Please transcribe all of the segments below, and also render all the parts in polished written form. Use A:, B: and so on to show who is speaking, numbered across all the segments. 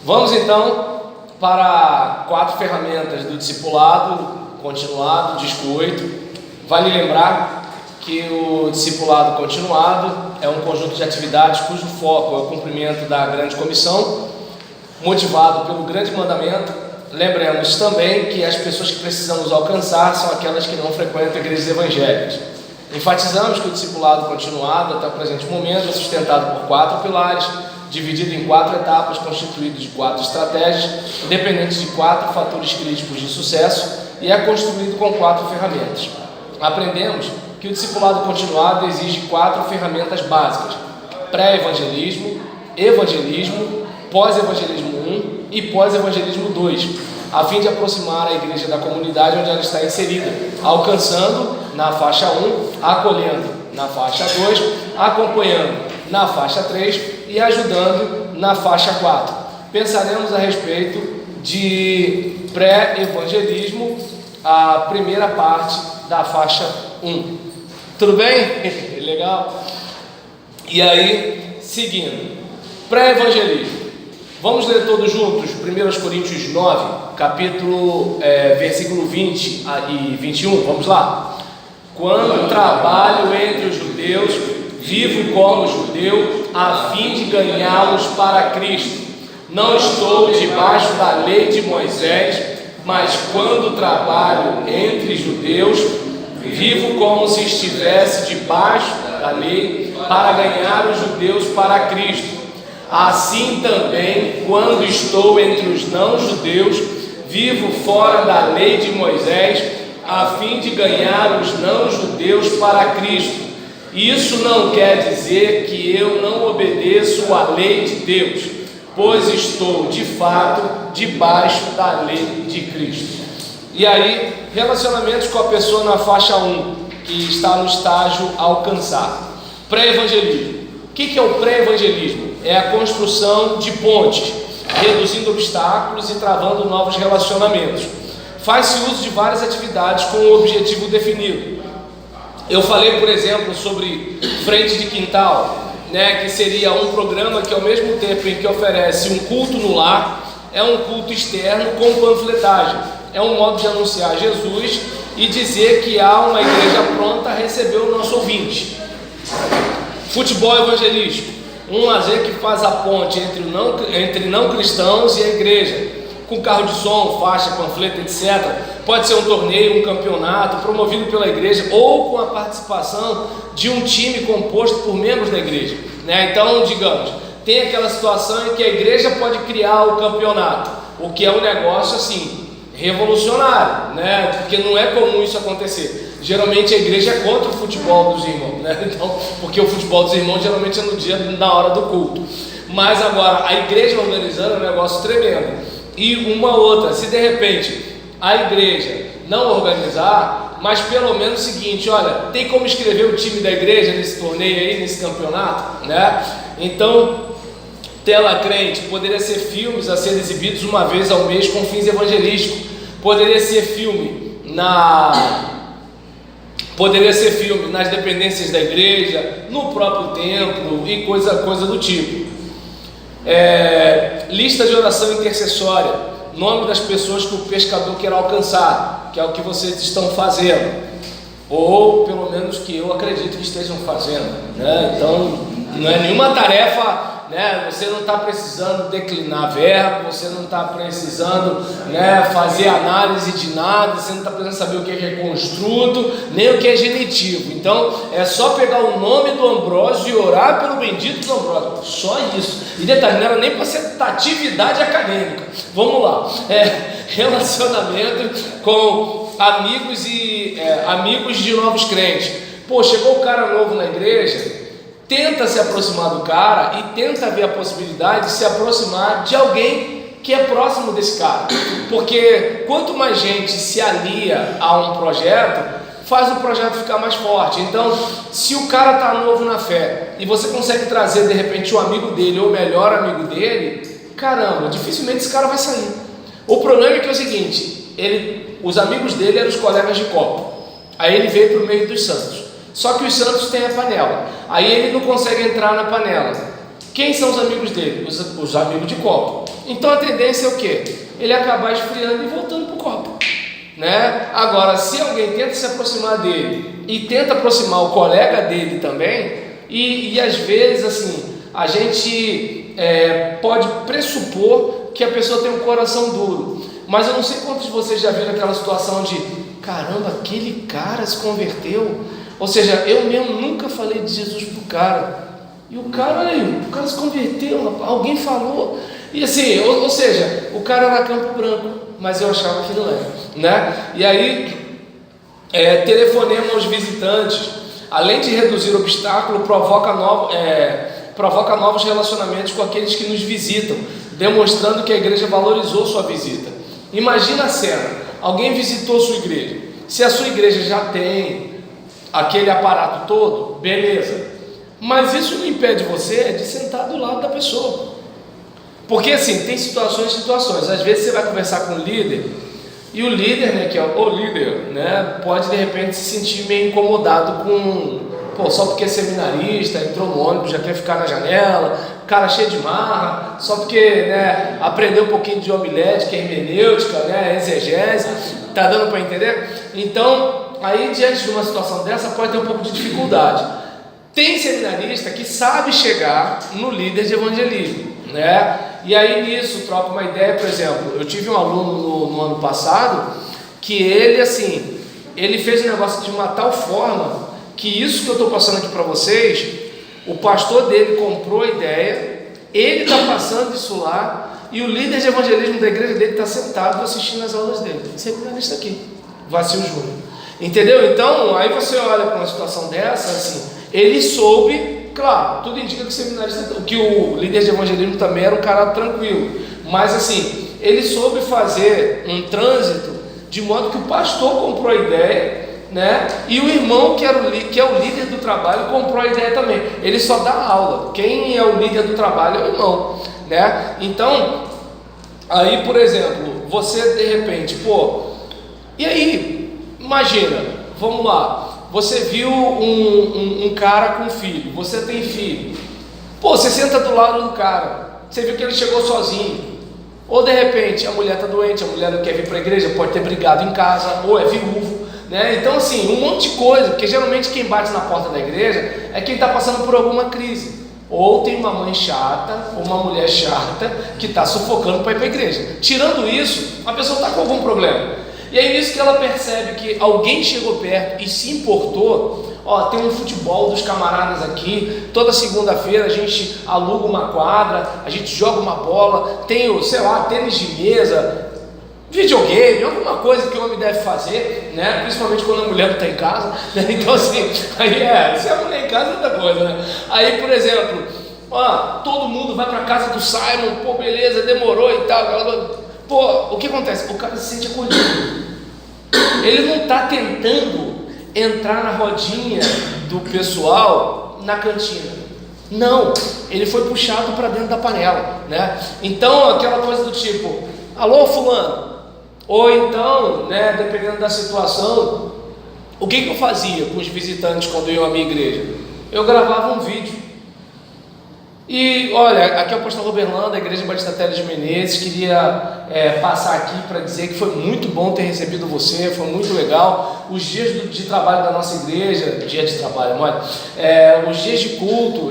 A: Vamos então para 4 ferramentas do discipulado continuado, disco 8. Vale lembrar que o discipulado continuado é um conjunto de atividades cujo foco é o cumprimento da grande comissão, motivado pelo grande mandamento. Lembremos também que as pessoas que precisamos alcançar são aquelas que não frequentam igrejas evangélicas. Enfatizamos que o discipulado continuado, até o presente momento, é sustentado por 4 pilares, dividido em 4 etapas, constituídos de 4 estratégias, dependentes de 4 fatores críticos de sucesso, e é construído com 4 ferramentas. Aprendemos que o discipulado continuado exige 4 ferramentas básicas: pré-evangelismo, evangelismo, pós-evangelismo 1 e pós-evangelismo 2, a fim de aproximar a igreja da comunidade onde ela está inserida, alcançando na faixa 1, acolhendo na faixa 2, acompanhando na faixa 3 e ajudando na faixa 4. Pensaremos a respeito de pré-evangelismo, a primeira parte da faixa 1. Tudo bem? Legal? E aí, seguindo, pré-evangelismo. Vamos ler todos juntos 1 Coríntios 9, versículo 20 e 21. Vamos lá. Quando trabalho entre os judeus, vivo como judeu, a fim de ganhá-los para Cristo. Não estou debaixo da lei de Moisés, mas quando trabalho entre judeus, vivo como se estivesse debaixo da lei, para ganhar os judeus para Cristo. Assim também, quando estou entre os não-judeus, vivo fora da lei de Moisés, a fim de ganhar os não-judeus para Cristo. Isso não quer dizer que eu não obedeço à lei de Deus, pois estou, de fato, debaixo da lei de Cristo. E aí, relacionamentos com a pessoa na faixa 1, que está no estágio alcançar. Pré-evangelismo. O que é o pré-evangelismo? É a construção de pontes, reduzindo obstáculos e travando novos relacionamentos. Faz-se uso de várias atividades com um objetivo definido. Eu falei, por exemplo, sobre frente de quintal, que seria um programa que, ao mesmo tempo em que oferece um culto no lar, é um culto externo com panfletagem. É um modo de anunciar Jesus e dizer que há uma igreja pronta a receber o nosso ouvinte. Futebol evangelístico, um lazer que faz a ponte entre não cristãos e a igreja, com carro de som, faixa, panfleto, etc. Pode ser um torneio, um campeonato promovido pela igreja ou com a participação de um time composto por membros da igreja, Então, digamos, tem aquela situação em que a igreja pode criar o campeonato, o que é um negócio assim revolucionário, Porque não é comum isso acontecer. Geralmente a igreja é contra o futebol dos irmãos, Então, porque o futebol dos irmãos geralmente é no dia, na hora do culto. Mas agora, a igreja organizando é um negócio tremendo. E uma outra, se de repente a igreja não organizar, mas pelo menos o seguinte, olha, tem como escrever o time da igreja nesse torneio aí, nesse campeonato, Então, tela crente, poderia ser filmes a serem exibidos uma vez ao mês com fins evangelísticos, poderia ser filme nas dependências da igreja, no próprio templo e coisa do tipo. Lista de oração intercessória, nome das pessoas que o pescador quer alcançar, que é o que vocês estão fazendo, ou pelo menos que eu acredito que estejam fazendo, Então não é nenhuma tarefa, Você não está precisando declinar verbo, você não está precisando, fazer análise de nada, você não está precisando saber o que é construto, nem o que é genitivo. Então é só pegar o nome do Ambrósio e orar pelo bendito do Ambrósio, só isso. E detalhe, não era nem para ser atividade acadêmica. Vamos lá, relacionamento com amigos e amigos de novos crentes. Chegou o cara novo na igreja, tenta se aproximar do cara e tenta ver a possibilidade de se aproximar de alguém que é próximo desse cara, porque quanto mais gente se alia a um projeto, faz o projeto ficar mais forte. Então, se o cara está novo na fé e você consegue trazer de repente o amigo dele ou o melhor amigo dele, caramba, dificilmente esse cara vai sair. O problema é que é o seguinte, os amigos dele eram os colegas de copa, aí ele veio para o meio dos santos. Só que os santos têm a panela, aí ele não consegue entrar na panela. Quem são os amigos dele? Os amigos de copo. Então a tendência é o quê? Ele acabar esfriando e voltando para o copo, né? Agora, se alguém tenta se aproximar dele e tenta aproximar o colega dele também, e às vezes assim, a gente pode pressupor que a pessoa tem um coração duro, mas eu não sei quantos de vocês já viram aquela situação de caramba, aquele cara se converteu, ou seja, eu mesmo nunca falei de Jesus pro cara, e o cara se converteu, alguém falou, e assim, ou seja, o cara era Campo Branco, mas eu achava que não era, né? E aí, telefonema aos visitantes, além de reduzir o obstáculo, provoca novos relacionamentos com aqueles que nos visitam, demonstrando que a igreja valorizou sua visita. Imagina a cena, alguém visitou sua igreja, se a sua igreja já tem aquele aparato todo, beleza, mas isso não impede você de sentar do lado da pessoa, porque assim, tem situações, às vezes você vai conversar com o líder, e o líder, né, que é o líder, né, pode de repente se sentir meio incomodado com, só porque é seminarista, entrou no ônibus, já quer ficar na janela, cara cheio de marra, só porque, né, aprendeu um pouquinho de homilética, hermenêutica, né, exegese, tá dando para entender? Então, aí diante de uma situação dessa, pode ter um pouco de dificuldade. Tem seminarista que sabe chegar no líder de evangelismo, né? E aí nisso troca uma ideia. Por exemplo, eu tive um aluno no ano passado que ele fez um negócio de uma tal forma que isso que eu estou passando aqui para vocês, o pastor dele comprou a ideia, ele está passando isso lá, e o líder de evangelismo da igreja dele está sentado assistindo as aulas dele. Seminarista aqui, Vacil Júnior, entendeu? Então aí você olha para uma situação dessa, assim, ele soube, claro, tudo indica que o seminarista, que o líder de evangelismo também era um cara tranquilo, mas assim, ele soube fazer um trânsito de modo que o pastor comprou a ideia, né? E o irmão que é o líder do trabalho comprou a ideia também. Ele só dá aula, quem é o líder do trabalho é o irmão, né? Então, aí por exemplo, você de repente, e aí, imagina, vamos lá, você viu um cara com filho, você tem filho, você senta do lado do cara, você viu que ele chegou sozinho, ou de repente a mulher está doente, a mulher não quer vir para a igreja, pode ter brigado em casa, ou é viúvo, né? Então assim, um monte de coisa, porque geralmente quem bate na porta da igreja é quem está passando por alguma crise, ou tem uma mãe chata, ou uma mulher chata, que está sufocando para ir para a igreja. Tirando isso, a pessoa está com algum problema. E aí nisso que ela percebe que alguém chegou perto e se importou. Tem um futebol dos camaradas aqui, toda segunda-feira a gente aluga uma quadra, a gente joga uma bola, tem tênis de mesa, videogame, alguma coisa que o homem deve fazer, né? Principalmente quando a mulher não está em casa, né? Então assim, aí se a mulher em casa é outra coisa, né? Aí, por exemplo, todo mundo vai para casa do Simon, beleza, demorou e tal, o que acontece? O cara se sente acolhido, ele não está tentando entrar na rodinha do pessoal na cantina, não, ele foi puxado para dentro da panela, né? Então aquela coisa do tipo, alô fulano, ou então, né, dependendo da situação, o que eu fazia com os visitantes quando eu ia à minha igreja? Eu gravava um vídeo. E olha, aqui é o pastor Roberlando, da Igreja Batista Teles de Menezes. Queria passar aqui para dizer que foi muito bom ter recebido você, foi muito legal. Os dias de trabalho da nossa igreja, dia de trabalho, olha, os dias de culto,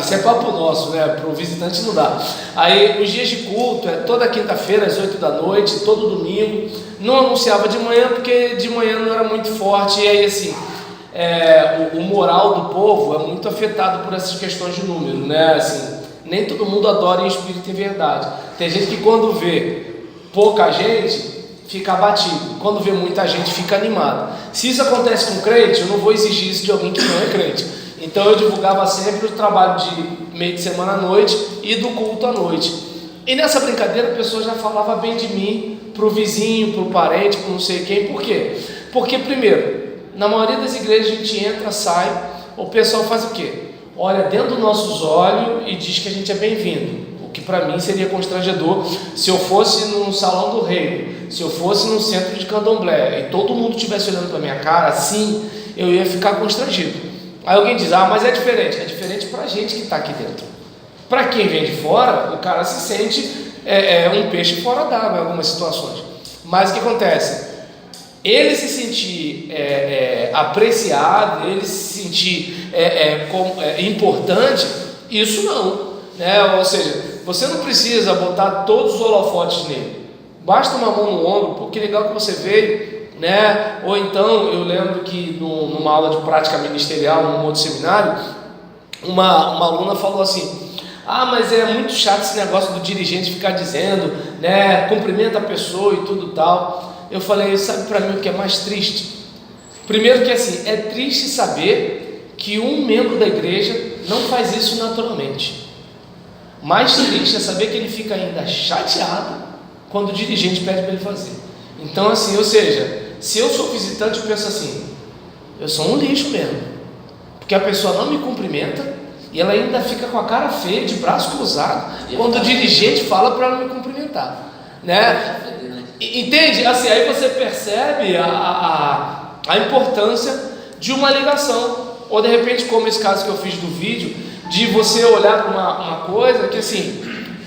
A: isso é papo nosso, né? Para o visitante não dá. Aí, os dias de culto, toda quinta-feira às 8 da noite, todo domingo. Não anunciava de manhã, porque de manhã não era muito forte, e aí assim. O moral do povo é muito afetado por essas questões de número, né? Assim, nem todo mundo adora em espírito e em verdade. Tem gente que quando vê pouca gente fica abatido, quando vê muita gente fica animado. Se isso acontece com crente, eu não vou exigir isso de alguém que não é crente. Então eu divulgava sempre o trabalho de meio de semana à noite e do culto à noite. E nessa brincadeira a pessoa já falava bem de mim pro vizinho, pro parente, pro não sei quem. Por quê? Porque primeiro, na maioria das igrejas a gente entra, sai, o pessoal faz o quê? Olha dentro dos nossos olhos e diz que a gente é bem-vindo, o que para mim seria constrangedor se eu fosse num salão do rei, se eu fosse num centro de candomblé e todo mundo estivesse olhando para minha cara assim, eu ia ficar constrangido. Aí alguém diz, mas é diferente para a gente que está aqui dentro. Para quem vem de fora, o cara se sente um peixe fora d'água em algumas situações. Mas o que acontece? Ele se sentir apreciado, ele se sentir importante, isso não, né? Ou seja, você não precisa botar todos os holofotes nele, basta uma mão no ombro, pô, que legal que você veio, né? Ou então, eu lembro que numa aula de prática ministerial, num outro seminário, uma aluna falou assim: mas é muito chato esse negócio do dirigente ficar dizendo, né, cumprimenta a pessoa e tudo tal. Eu falei: sabe para mim o que é mais triste? Primeiro que assim, é triste saber que um membro da igreja não faz isso naturalmente. Mais triste é saber que ele fica ainda chateado quando o dirigente pede para ele fazer. Então assim, ou seja, se eu sou visitante, eu penso assim: eu sou um lixo mesmo, porque a pessoa não me cumprimenta e ela ainda fica com a cara feia, de braço cruzado, quando o dirigente fala para ela me cumprimentar, né? Entende? Assim, aí você percebe a importância de uma ligação, ou de repente, como esse caso que eu fiz do vídeo, de você olhar para uma coisa que assim,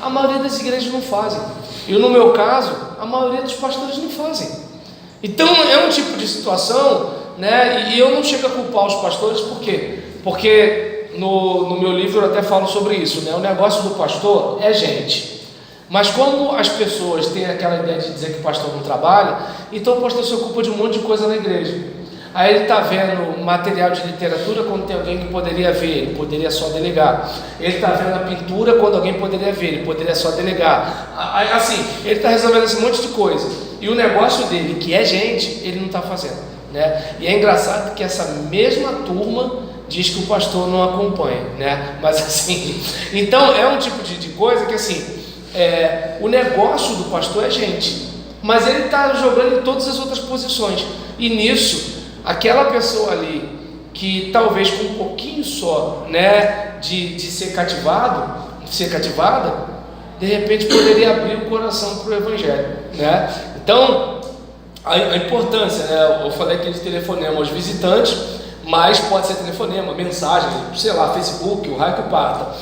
A: a maioria das igrejas não fazem, e no meu caso, a maioria dos pastores não fazem. Então é um tipo de situação, né? E eu não chego a culpar os pastores, por quê? Porque no meu livro eu até falo sobre isso, né? O negócio do pastor é gente. Mas como as pessoas têm aquela ideia de dizer que o pastor não trabalha, então o pastor se ocupa de um monte de coisa na igreja. Aí ele está vendo material de literatura quando tem alguém que poderia ver, ele poderia só delegar. Ele está vendo a pintura quando alguém poderia ver, ele poderia só delegar. Assim, ele está resolvendo esse monte de coisa. E o negócio dele, que é gente, ele não está fazendo, né? E é engraçado que essa mesma turma diz que o pastor não acompanha, né? Mas assim, então é um tipo de coisa que assim, o negócio do pastor é gente, mas ele está jogando em todas as outras posições, e nisso, aquela pessoa ali, que talvez com um pouquinho só, né, de ser cativada, de repente poderia abrir o coração para o evangelho, né? Então, a importância, né? Eu falei aquele telefonema aos visitantes, mas pode ser telefonema, mensagem, sei lá, Facebook, o raio que parta.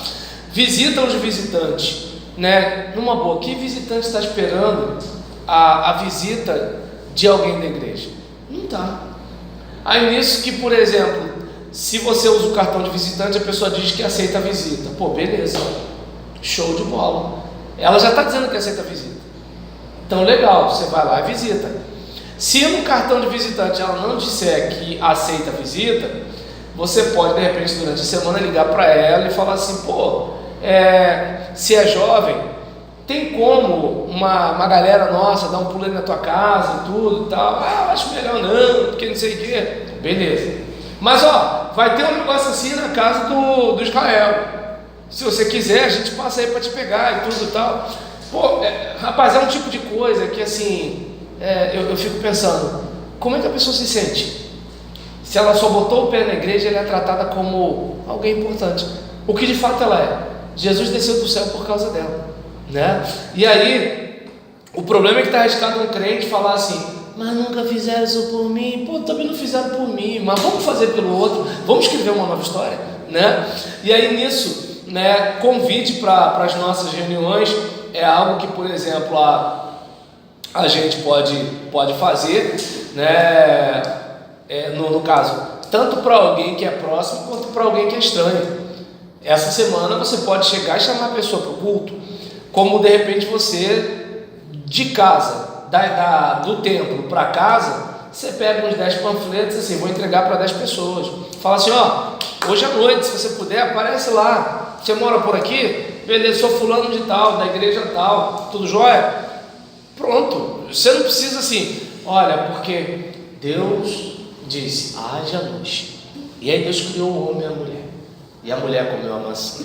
A: Visita os visitantes, né? Numa boa, que visitante está esperando a visita de alguém da igreja? Não está. Aí nisso que, por exemplo, se você usa o cartão de visitante, a pessoa diz que aceita a visita. Pô, beleza, show de bola. Ela já está dizendo que aceita a visita. Então legal, você vai lá e visita. Se no cartão de visitante ela não disser que aceita a visita, você pode de repente durante a semana ligar para ela e falar assim: pô, se é jovem, tem como uma galera nossa dar um pulo aí na tua casa e tudo e tal? Acho melhor não, porque não sei o que. Beleza. Mas ó, vai ter um negócio assim na casa do Israel. Se você quiser, a gente passa aí para te pegar e tudo e tal. Pô, rapaz, é um tipo de coisa que assim, eu fico pensando, como é que a pessoa se sente? Se ela só botou o pé na igreja, ela é tratada como alguém importante. O que de fato ela é? Jesus desceu do céu por causa dela, né? E aí, o problema é que está arriscado um crente falar assim: mas nunca fizeram isso por mim. Pô, também não fizeram por mim, mas vamos fazer pelo outro, vamos escrever uma nova história, né? E aí nisso, né, convite para as nossas reuniões é algo que, por exemplo, a gente pode fazer, né? No caso, tanto para alguém que é próximo quanto para alguém que é estranho. Essa semana você pode chegar e chamar a pessoa para o culto, como de repente você, de casa, do templo para casa, você pega uns 10 panfletos assim: vou entregar para 10 pessoas. Fala assim: ó, hoje à noite, se você puder, aparece lá. Você mora por aqui? Beleza, sou fulano de tal, da igreja tal, tudo jóia? Pronto, você não precisa assim, olha, porque Deus disse: haja luz. E aí Deus criou o homem e a mulher. E a mulher comeu a maçã.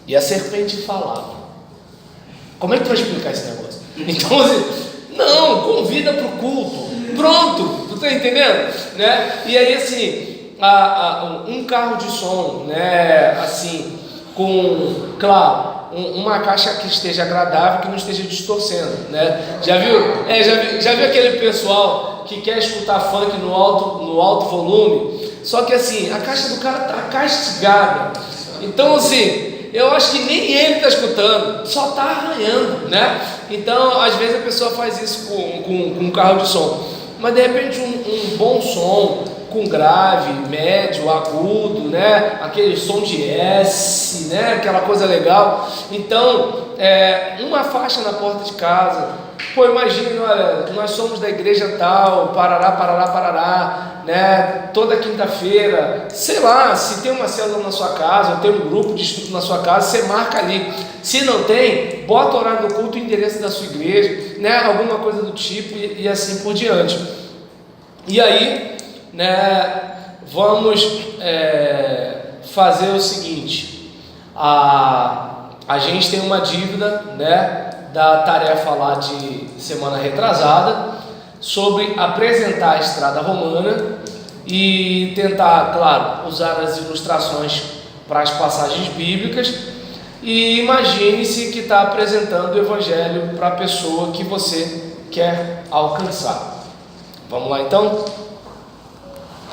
A: E a serpente falava. Como é que tu vai explicar esse negócio? Então, assim, não, convida para o culto. Pronto, tu tá entendendo? Né? E aí, assim, um carro de som, né? Assim, com, claro, uma caixa que esteja agradável, que não esteja distorcendo, né? Já viu aquele pessoal que quer escutar funk no alto volume? Só que assim, a caixa do cara está castigada. Então assim, eu acho que nem ele está escutando, só está arranhando, né? Então, às vezes a pessoa faz isso com um carro de som, mas de repente um bom som, com grave, médio, agudo, né? Aquele som de S, né? Aquela coisa legal. Então, uma faixa na porta de casa. Pô, imagine, olha, nós somos da igreja tal, parará, parará, parará, né? Toda quinta-feira, sei lá, se tem uma célula na sua casa, ou tem um grupo de estudo na sua casa, você marca ali. Se não tem, bota o horário do culto, o endereço da sua igreja, né? Alguma coisa do tipo e assim por diante. E aí, né, vamos fazer o seguinte: a gente tem uma dívida, né, da tarefa lá de semana retrasada, sobre apresentar a estrada romana e tentar, claro, usar as ilustrações para as passagens bíblicas. E imagine-se que está apresentando o evangelho para a pessoa que você quer alcançar. Vamos lá então?